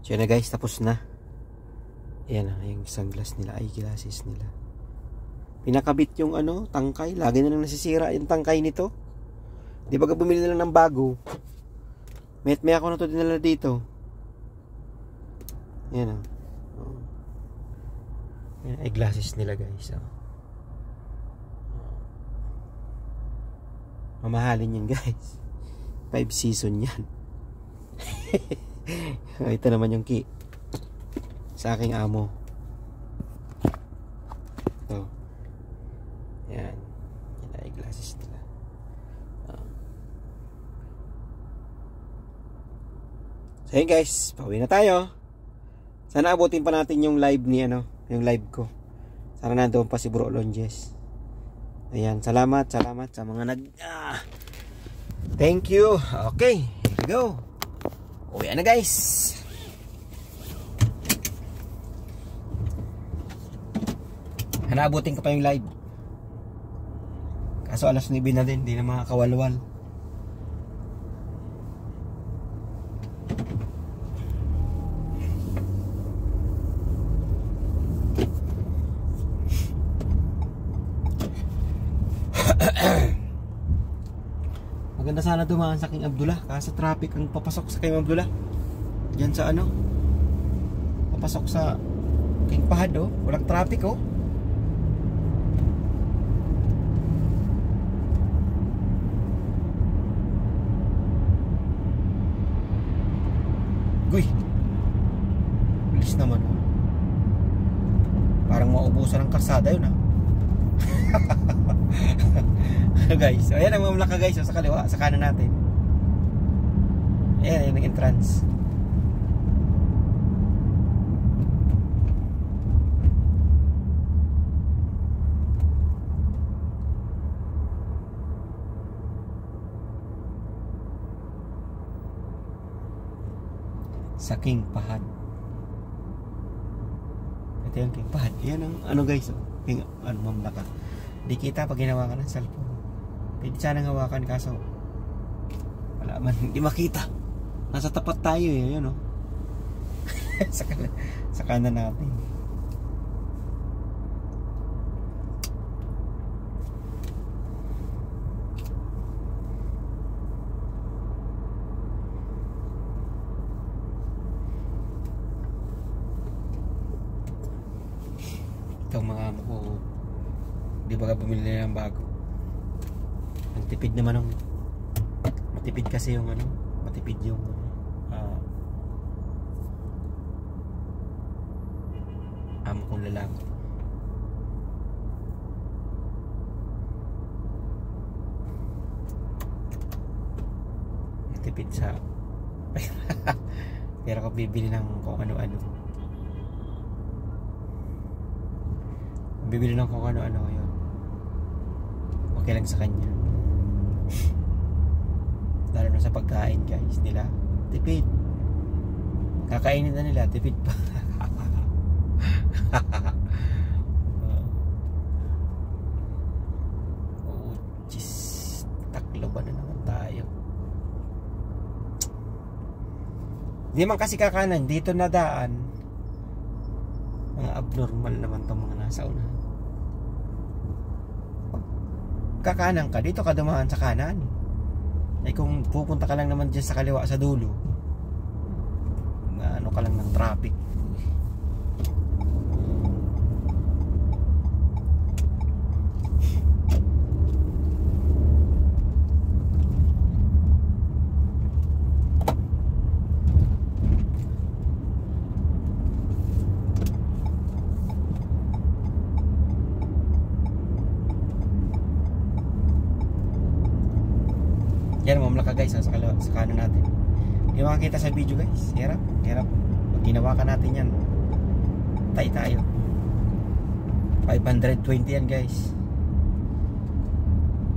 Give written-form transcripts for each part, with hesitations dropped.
So yun na guys, tapos na. Ayan na, yung sunglass nila, eyeglasses nila. Pinakabit yung ano, tangkay. Lagi na lang nasisira yung tangkay nito. Di ba bumili na lang ng bago? May ako na ito dinala dito. Ayan na. Ayan, eyeglasses nila guys. Mamahalin yan guys. 5 season yan. Ito naman yung key sa aking amo. Ito. Yan. Yan ay glasses nila. So yun guys, pauwi na tayo. Sana abutin pa natin yung live ni ano, yung live ko. Sana nandoon pa si Bro Longes. Ayan, salamat sa mga thank you. Okay, here we go. Uwi na guys. Hanabutin ko pa yung live. Kaso alas 9 na din, hindi na makakawalwal. Maganda sana dumaan sa King Abdullah, kaso traffic ang papasok sa King Abdullah. Diyan sa ano? Papasok sa King Fahad oh, walang traffic oh. Guy. Bilis naman oh. Parang maubusan ng karsada yun ah. Guys, so ayan ang mamlaka guys, so, sa kaliwa, sa kanan natin. Ayan yung entrance. Sa King Fahad. Ito yung King Fahad. Ayan ang ano guys, oh. King, ano, mamlaka. Di kita pag ginawa ka ng cellphone. Pwede sana hawakan kaso wala man, hindi makita. Nasa tapat tayo eh, yun o. sa kanan natin. Itong mga amo ko, di ba bumili na ng bago? Ang tipid naman ng matipid kasi yung ano, matipid yung amo kong lalaki. Matipid sa pero kung bibili ng kung ano-ano, bibili ng kung ano-ano yun, okay lang sa kanya. Lalo na sa pagkain guys nila, tipid. Kakainin na nila, tipid pa. Oh jeez, takloban na naman tayo. Hindi man kasi kakanan, dito na daan. Mga abnormal naman itong mga nasa unahan. Kakanan ka, dito ka dumaan sa kanan. Ay kung pupunta ka lang naman dyan sa kaliwa sa dulo, ano ka lang ng traffic. Yan, mamlaka guys sa kanan natin. Hindi makakita sa video guys. Hirap. Pag ginawa ka natin yan, tayo 520 yan guys.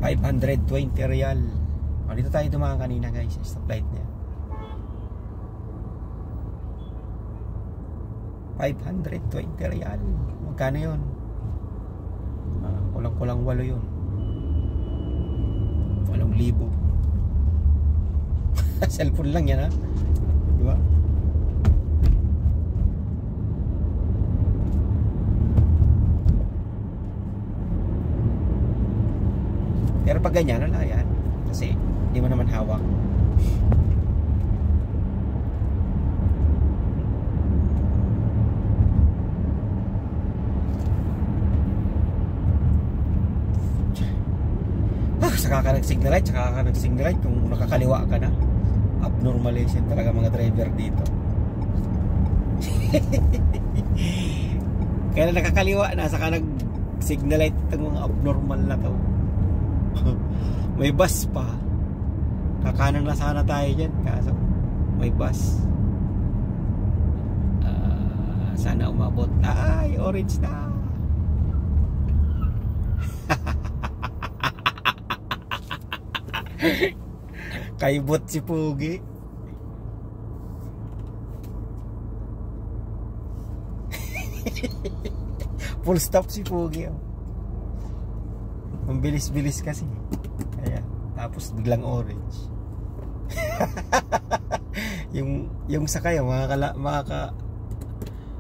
520 real. O, dito tayo dumaan kanina guys, stoplight niya. 520 real. Magkano yun? Kulang-kulang 8 yun. 8,000. Cellphone lang yan ha, di ba? Pag ganyan, wala yan. Kasi hindi mo naman hawak. Saka ka nag-signal light, saka ka nag-signal light kung nakakaliwa ka na. Abnormalization talaga mga driver dito. Kaya nakakaliwa na, saka nag-signal light itong mga abnormal na to. May bus pa. Kakanan na sana tayo dyan, kaso may bus. Sana umabot. Ay, orange na. Kaibot si Pugi. Full stop si Pugi. Ang bilis-bilis kasi. Kaya, tapos biglang orange. yung sakay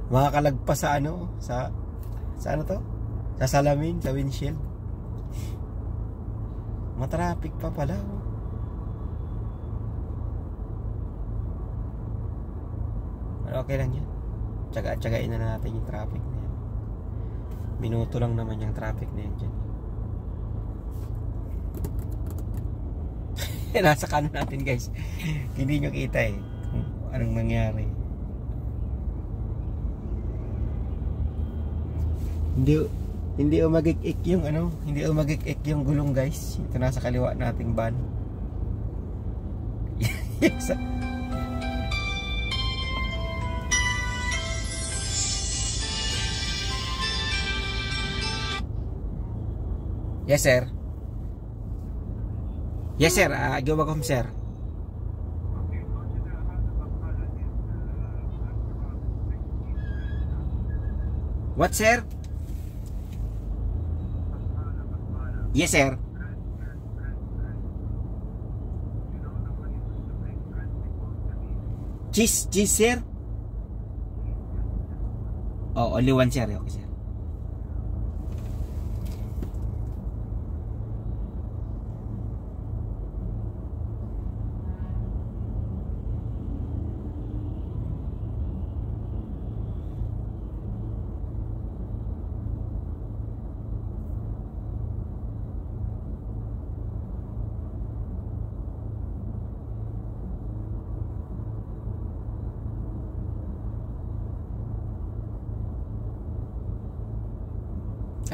makakalagpas sa ano, sa ano to? Sa salamin, sa windshield. Matraffic pa pala. Okay lang yan. Tsaga-tsagain na natin yung traffic na yan. Minuto lang naman yung traffic na yan dyan. Nasa kanan natin guys. Hindi nyo kita eh kung anong nangyari. Hindi umagik-ik yung ano, hindi umagik-ik yung gulong guys. Ito nasa kaliwa nating van. Yes sir. Yes sir, gawa ko sir. What sir? Yes sir. Cheese sir. Oh, only one sir. Okay sir.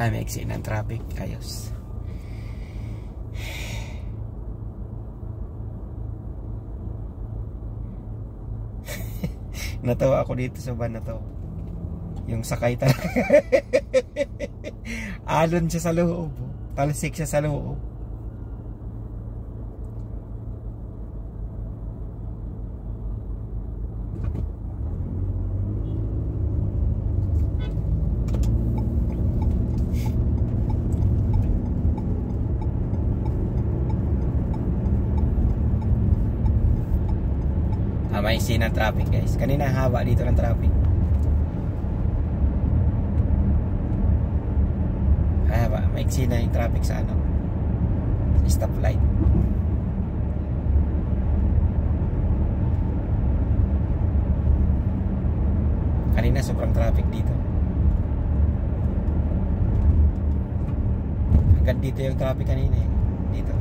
May exit ng traffic. Ayos. Natawa ako dito sa van na to. Yung sakay talaga. Alon siya sa loob. Talsik siya sa loob. May scene ng traffic guys. Kanina haba dito ng traffic. Haba, may scene na yung traffic sa ano, sa stoplight. Kanina sobrang traffic dito. Hanggang dito yung traffic kanina eh. Dito.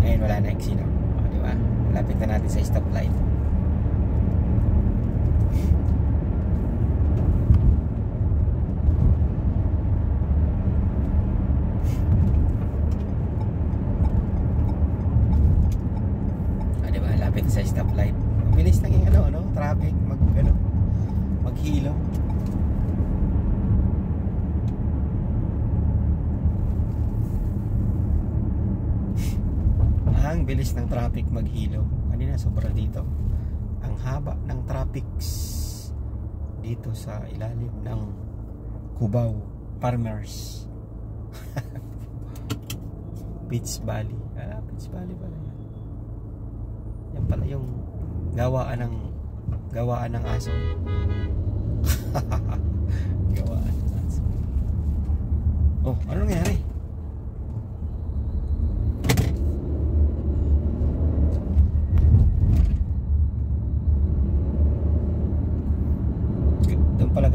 Ngayon wala na yung scene. Diba? Lapit na natin sa stoplight. Diba? Lapit sa stoplight. Mabilis na yung ano, traffic maghilo. Ang bilis ng traffic maghilo. Kanina sobra dito. Ang haba ng traffic dito sa ilalim ng Cubao Farmers. Beach Valley. Beach Valley pala yan. Yan pala yung gawaan ng aso. Gawaan ng aso. Oh, ano nangyari?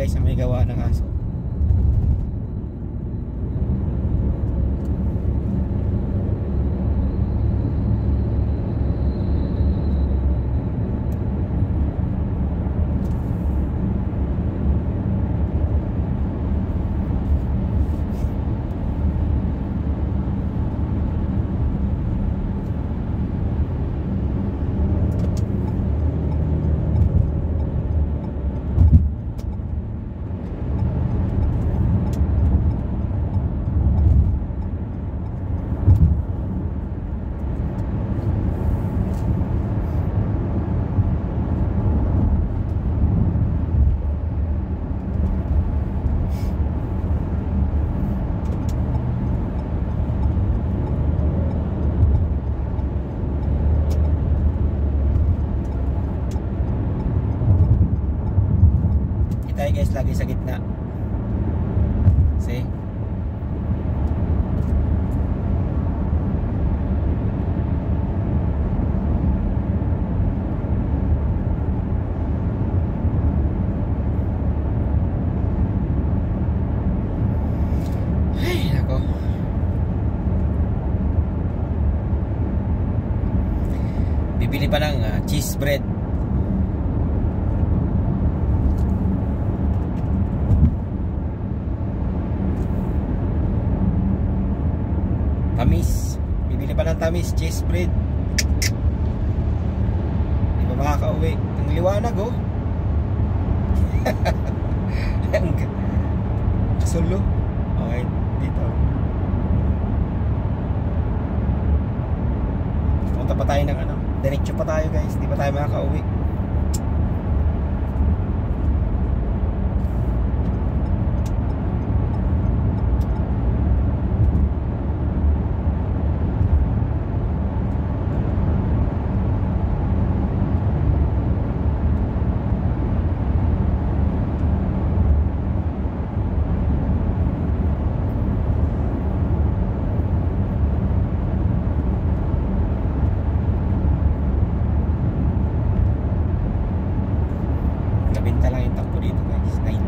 guys na may gawa ng aso. Tayo guys lagi sa gitna. See? Ay, nako. Bibili pa lang cheese bread. Tamis. Bibili pa ng tamis, cheese bread. Hindi pa makaka-uwi. Ang liwanag oh. Kasulo. Okay, dito. Punta pa tayo ng ano. Diretso pa tayo guys. Hindi pa tayo makaka-uwi. Nabenta lang yung takbo dito guys. 90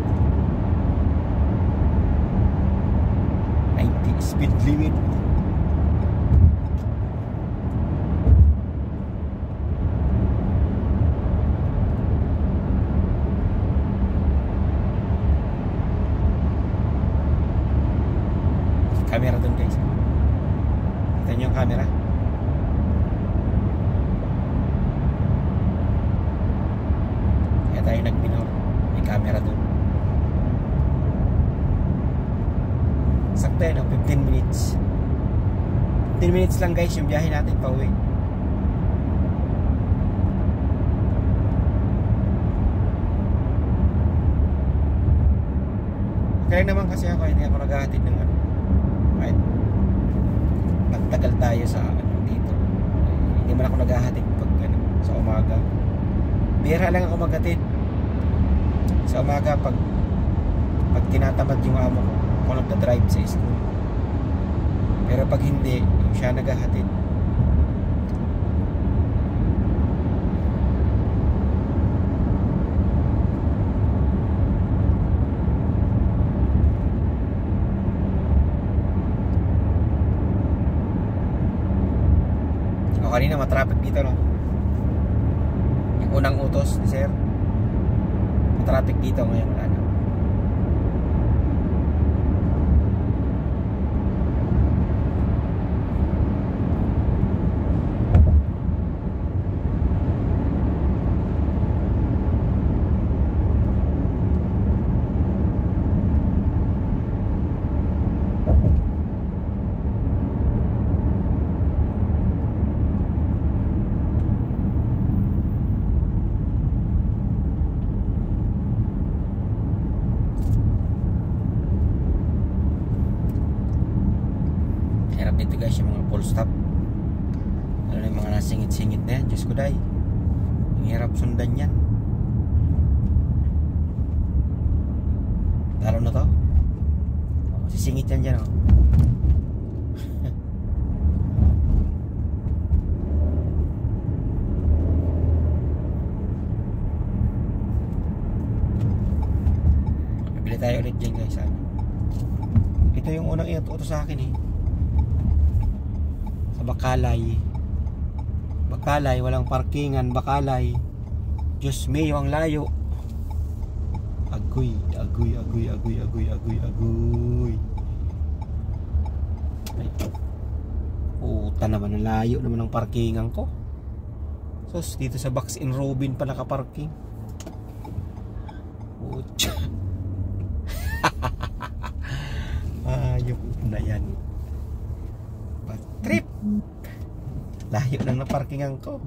speed limit. Camera dun guys. Kita nyo yung camera. Kaya tayo nag-minor. May camera dun. Sakto yan, 15 minutes. 15 minutes lang guys yung biyahe natin pa uwi. Kaya naman kasi ako, hindi ako naghahatid ng ano. Kahit nagtagal tayo sa ano dito. Hindi man ako naghahatid pag ano, sa umaga. Bira lang ako maghatid. Sa umaga pag tinatamad yung amo ko, ako nagda-drive sa school. Pero pag hindi, yung siya naghahatid. O kanina matraffic dito no. Yung unang utos ni sir. Matraffic dito ngayon wala na. Hirap dito guys yung mga full stop. Lalo na yung mga nasingit-singit na yan. Diyos ko day, ang hirap sundan yan. Lalo na to sisingit yan dyan oh. Bili tayo ulit dyan guys. Ito yung unang inututo sa akin eh. Sa Bacalay. Bacalay, walang parkingan. Bacalay. Diyos mayo, ang layo. Agoy. Ay, puta naman, ang layo naman ng parkingan ko. Sos, dito sa Box in Robin pa nakaparking. Pucha. Ayok na yan. Bad trip. Layo lang na parkingan ko.